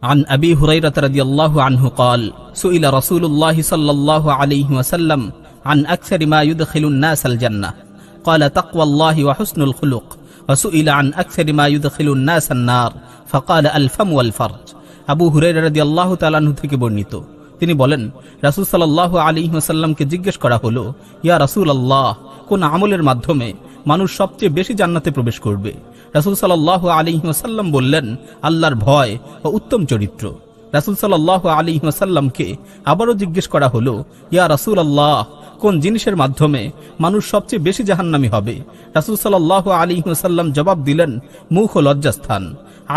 عن أبي هريرة رضي الله عنه قال سئل رسول الله صلى الله عليه وسلم عن أكثر ما يدخل الناس الجنة قال تقوى الله وحسن الخلق وسئل عن أكثر ما يدخل الناس النار فقال الفم والفرج আবু হুরায়রা রাদিয়াল্লাহু তাআলা আনহু থেকে বর্ণিত, তিনি বলেন, রাসূল সাল্লাল্লাহু আলাইহি ওয়াসাল্লামকে জিজ্ঞেস করা হলো, ইয়া রাসূলুল্লাহ, কোন আমলের মাধ্যমে মানুষ সবচেয়ে বেশি জান্নাতে প্রবেশ করবে? রাসূল সাল্লাল্লাহু আলাইহি ওয়াসাল্লাম বললেন, আল্লাহর ভয় ও উত্তম চরিত্র। রাসূল সাল্লাল্লাহু আলাইহি ওয়াসাল্লামকে আবারও জিজ্ঞেস করা হলো, ইয়া রাসূলুল্লাহ, কোন জিনিসের মাধ্যমে মানুষ সবচেয়ে বেশি জাহান্নামী হবে? রাসূল সাল্লাল্লাহু আলাইহি ওয়াসাল্লাম জবাব দিলেন, মুখ ও লজ্জাস্থান।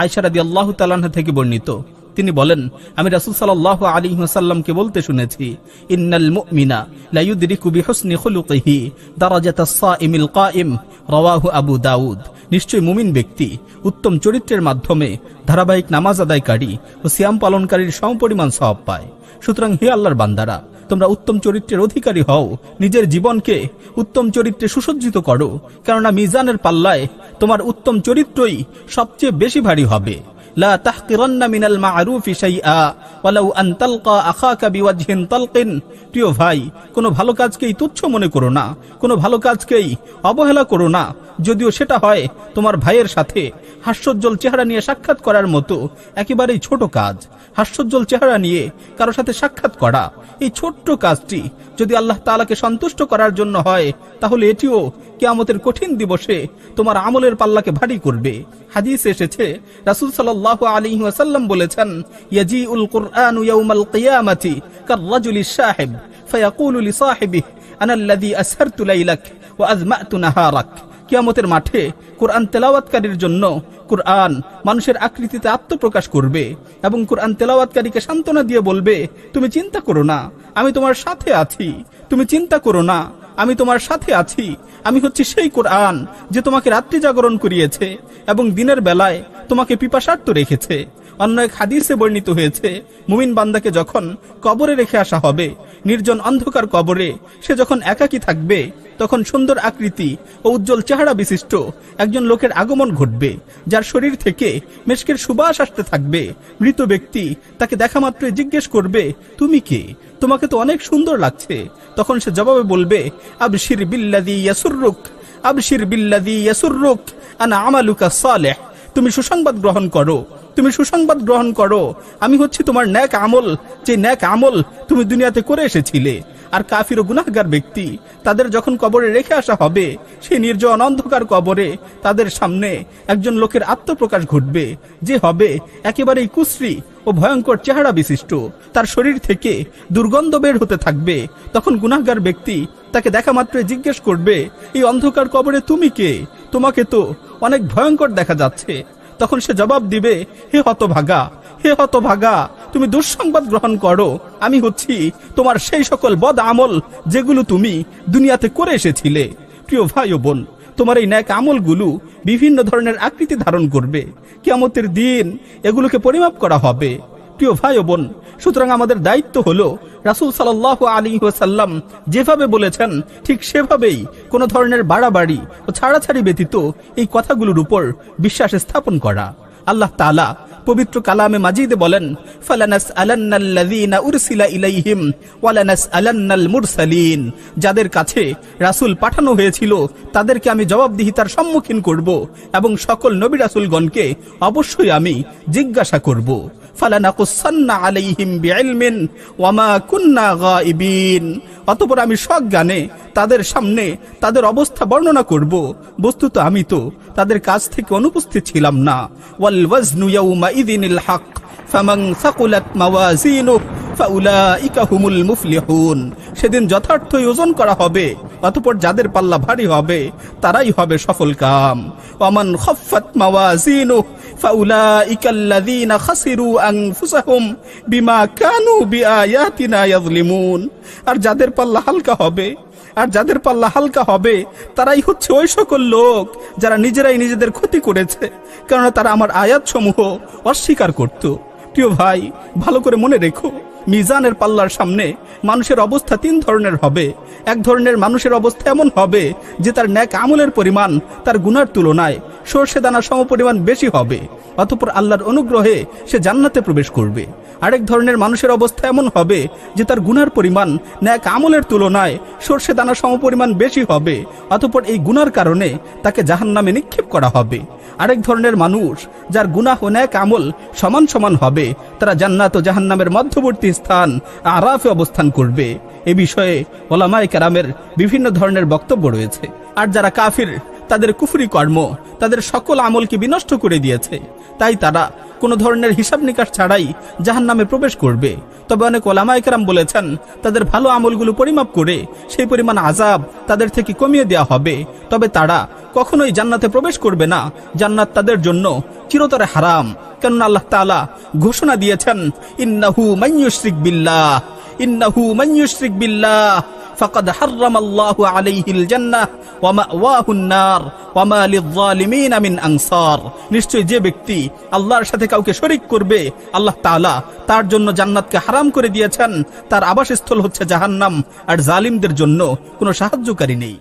আয়েশা রাদিয়াল্লাহু তাআলা আনহা থেকে বর্ণিত, তিনি বলেন, আমি রাসূল সাল্লাল্লাহু আলাইহি ওয়াসাল্লামকে বলতে শুনেছি, ইন্নাল মুমিনা লা ইউদরিকু বিহুসনি খুলুকিহি দারাজাতাস সাইমিল কাইম, রাওয়াহু আবু দাউদ। নিশ্চয় মুমিন ব্যক্তি উত্তম চরিত্রের মাধ্যমে ধারাবাহিক নামাজ আদায়কারী ও সিয়াম পালনকারীর সমপরিমাণ সওয়াব পায়। সুতরাং হে আল্লাহর বান্দারা, তোমরা উত্তম চরিত্রের অধিকারী হও, নিজের জীবনকে উত্তম চরিত্রে সুসজ্জিত করো, কেননা মিজানের পাল্লায় তোমার উত্তম চরিত্রই সবচেয়ে বেশি ভারী হবে। লা তাহকিরান্না মিনাল মা'রুফি শাইআ ওয়ালাউ আন তালকা আখাকা বিওয়াজহিন তালকিন। প্রিয় ভাই, কোনো ভালো কাজকেই তুচ্ছ মনে করো না, কোনো ভালো কাজকেই অবহেলা করো না, যদিও সেটা হয় তোমার ভাইয়ের সাথে হাস্যোজ্জ্বল চেহারা নিয়ে সাক্ষাৎ করার মতো একেবারেই ছোট কাজ। হাস্যোজ্জ্বল চেহারা নিয়ে কারো সাথে সাক্ষাৎ করা, এই ছোট্ট কাজটি যদি আল্লাহ তাআলাকে সন্তুষ্ট করার জন্য হয়, তাহলে এটিও কিয়ামতের কঠিন দিবসে তোমার আমলের পাল্লাকে ভারী করবে। হাদিসে এসেছে, রাসূল সাল্লাল্লাহু আলাইহি ওয়াসাল্লাম বলেছেন, ইয়াজিউল কুরআনু ইয়াউমাল কিয়ামাতি কাররাজুলিশ শাহিব ফায়াকুলু লিসাহিবিহি আনা আল্লাযী আসহারতু লাইলাক ওয়া আযমা'তু নাহারাক। কিয়ামতের মাঠে কুরআন তেলাওয়াতকারীর জন্য কুরআন মানুষের আকৃতিতে আত্মপ্রকাশ করবে এবং কুরআন তেলাওয়াতকারীকে সান্ত্বনা দিয়ে বলবে, তুমি চিন্তা করো না, আমি তোমার সাথে আছি। তুমি চিন্তা করো না, আমি তোমার সাথে আছি। আমি হচ্ছি সেই কুরআন যে তোমাকে রাত্রি জাগরণ করিয়েছে এবং দিনের বেলায় তোমাকে পিপাসার্ত রেখেছে। অন্য এক হাদিসে বর্ণিত হয়েছে, মুমিন বান্দাকে যখন কবরে রেখে আসা হবে, নির্জন অন্ধকার কবরে সে যখন একাকী থাকবে, তখন সুন্দর আকৃতি ও উজ্জ্বল চেহারা বিশিষ্ট একজন লোকের আগমন ঘটবে, যার শরীর থেকে মেশকের সুবাস আসতে থাকবে। মৃত ব্যক্তি তাকে দেখা মাত্রই জিজ্ঞেস করবে, তুমি কে? তোমাকে তো অনেক সুন্দর লাগছে। তখন সে জবাবে বলবে, আবশির বিল্লাযী ইয়াসুররুক, আবশির বিল্লাযী ইয়াসুররুক আনা আমালুকা সালিহ। তুমি সুসংবাদ গ্রহণ করো, তুমি সুসংবাদ গ্রহণ করো, আমি হচ্ছি তোমার নেক আমল, যে নেক আমল তুমি দুনিয়াতে করে এসেছিলে। আর কাফির ও গুনাহগার ব্যক্তি তাদের যখন কবরে রেখে আসা হবে, সেই নির্জন অন্ধকার কবরে তাদের সামনে একজন লোকের আত্মপ্রকাশ ঘটবে, যে হবে একেবারেই কুশ্রী ও ভয়ঙ্কর চেহারা বিশিষ্ট। তার শরীর থেকে দুর্গন্ধ বের হতে থাকবে। তখন গুনাহগার ব্যক্তি তাকে দেখা মাত্রই জিজ্ঞেস করবে, এই অন্ধকার কবরে তুমি কে? তোমাকে তো অনেক ভয়ঙ্কর দেখা যাচ্ছে। তখন সে জবাব দিবে, হে হতভাগা, হে হতভাগা, তুমি দুঃসংবাদ গ্রহণ করো, আমি হচ্ছি তোমার সেই সকল বদ আমল যেগুলো তুমি দুনিয়াতে করে এসেছিলে। প্রিয় ভাই ও বোন, তোমার এই নেক আমলগুলো বিভিন্ন ধরনের আকৃতি ধারণ করবে। কিয়ামতের দিন এগুলোকে পরিমাপ করা হবে। প্রিয় ভাই ও বোন, সুতরাং আমাদের দায়িত্ব হলো রাসূল সাল্লাল্লাহু আলাইহি ওয়াসাল্লাম যেভাবে বলেছেন ঠিক সেভাবেই কোনো ধরনের বাড়াবাড়ি ও ছাড়াছাড়ি ব্যতীত এই কথাগুলোর উপর বিশ্বাস স্থাপন করা। আল্লাহ তাআলা পবিত্র কালামে মাজিদে বলেন, ফালানাসআলান্নাল্লাযীনা উরসিলা ইলাইহিম ওয়ালানাসআলান্নাল মুরসালিন। যাদের কাছে রাসূল পাঠানো হয়েছিল তাদেরকে আমি জবাবদিহিতার সম্মুখীন করব এবং সকল নবী রাসূলগণকে অবশ্যই আমি জিজ্ঞাসা করব। ফালানাকুসান্না আলাইহিম বিইলমিন ওয়া মা কুন্না গায়িবিন। অতঃপর আমি সজ্ঞানে তাদের সামনে তাদের অবস্থা বর্ণনা করব, বস্তুত আমি তো তাদের কাছ থেকে অনুপস্থিত ছিলাম না। ওয়াল ওয়াজনু ইয়াউমাইযিনিল হক ফামান সাকুলাত মাওয়াজিনুহু ফাউলাইকা হুমুল মুফলিহুন। সেদিন যথার্থই ওজন করা হবে, অতঃপর যাদের পাল্লা ভারী হবে তারাই হবে সফলকাম। ওয়ামান খাফফাত মাওয়াজিনুহু ফাউলাইকাল্লাযীনা খাসিরু আনফুসাহুম বিমা কানু বিআয়াতিনা ইয়াযলিমুন। আর যাদের পাল্লা হালকা হবে তারাই হচ্ছে ওই সকল লোক যারা নিজেরাই নিজেদের ক্ষতি করেছে, কেননা তারা আমার আয়াতসমূহ অস্বীকার করত। প্রিয় ভাই, ভালো করে মনে রেখো, মিজানের পাল্লার সামনে মানুষের অবস্থা তিন ধরনের হবে। এক ধরনের মানুষের অবস্থা এমন হবে যে তার নেক আমলের পরিমাণ তার গুনার তুলনায় সরষে দানা সমপরিমাণ বেশি হবে। অতঃপর আল্লাহর অনুগ্রহে সে জান্নাতে প্রবেশ করবে। আরেক ধরনের মানুষের অবস্থা এমন হবে যে তার গুনার পরিমাণ নেক আমলের তুলনায় সর্ষে দানা সমপরিমাণ বেশি হবে, অতঃপর এই গুনার কারণে তাকে জাহান্নামে নিক্ষেপ করা হবে। আরেক ধরনের মানুষ যার গুনাহ ও নেক আমল সমান সমান হবে, তারা জান্নাত ও জাহান্নামের মধ্যবর্তী স্থান আরাফে অবস্থান করবে। এ বিষয়ে ওলামায়ে কেরামের বিভিন্ন ধরনের বক্তব্য রয়েছে। আর যারা কাফির, তাদের কুফরি কর্ম তাদের সকল আমলকে বিনষ্ট করে দিয়েছে, তাই তারা কোনো ধরনের হিসাব নিকাশ ছাড়াই জাহান্নামে প্রবেশ করবে। তবে অনেক ওলামায়ে কেরাম বলেছেন, তাদের ভালো আমলগুলো পরিমাপ করে সেই পরিমাণ আযাব তাদের থেকে কমিয়ে দেওয়া হবে। তবে তারা কখনোই জান্নাতে প্রবেশ করবে না, জান্নাত তাদের জন্য চিরতরে হারাম। কেননা আল্লাহ তাআলা ঘোষণা দিয়েছেন, ইন্নাহু মান ইউশরিক বিল্লাহ, ইন্নাহু মান ইউশরিক বিল্লাহ ফাকাদ হাররামাল্লাহু আলাইহিল জান্নাহ ওয়া মাওয়াহুন নার ওয়া মা লিয-যালিমিন মিন আনসার। নিশ্চয় যে ব্যক্তি আল্লাহর সাথে কাউকে শরীক করবে, আল্লাহ তাআলা তার জন্য জান্নাতকে হারাম করে দিয়েছেন, তার আবাসস্থল হচ্ছে জাহান্নাম, আর জালিমদের জন্য কোনো সাহায্যকারী নেই।